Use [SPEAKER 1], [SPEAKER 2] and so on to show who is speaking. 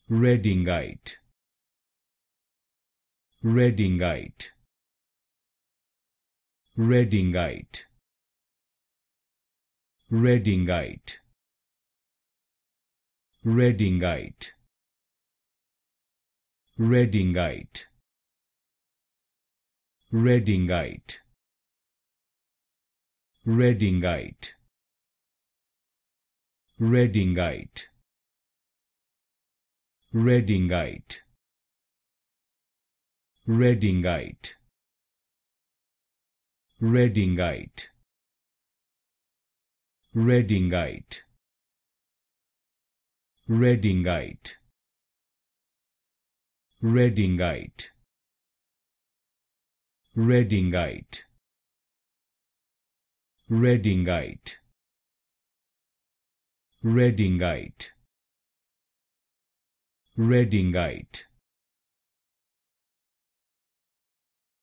[SPEAKER 1] Reddingite, Reddingite, Reddingite, Reddingite, Reddingite, Reddingite, Reddingite, Reddingite, Reddingite, Reddingite, Reddingite, Reddingite, Reddingite, Reddingite, Reddingite, Reddingite, Reddingite, Reddingite, Reddingite,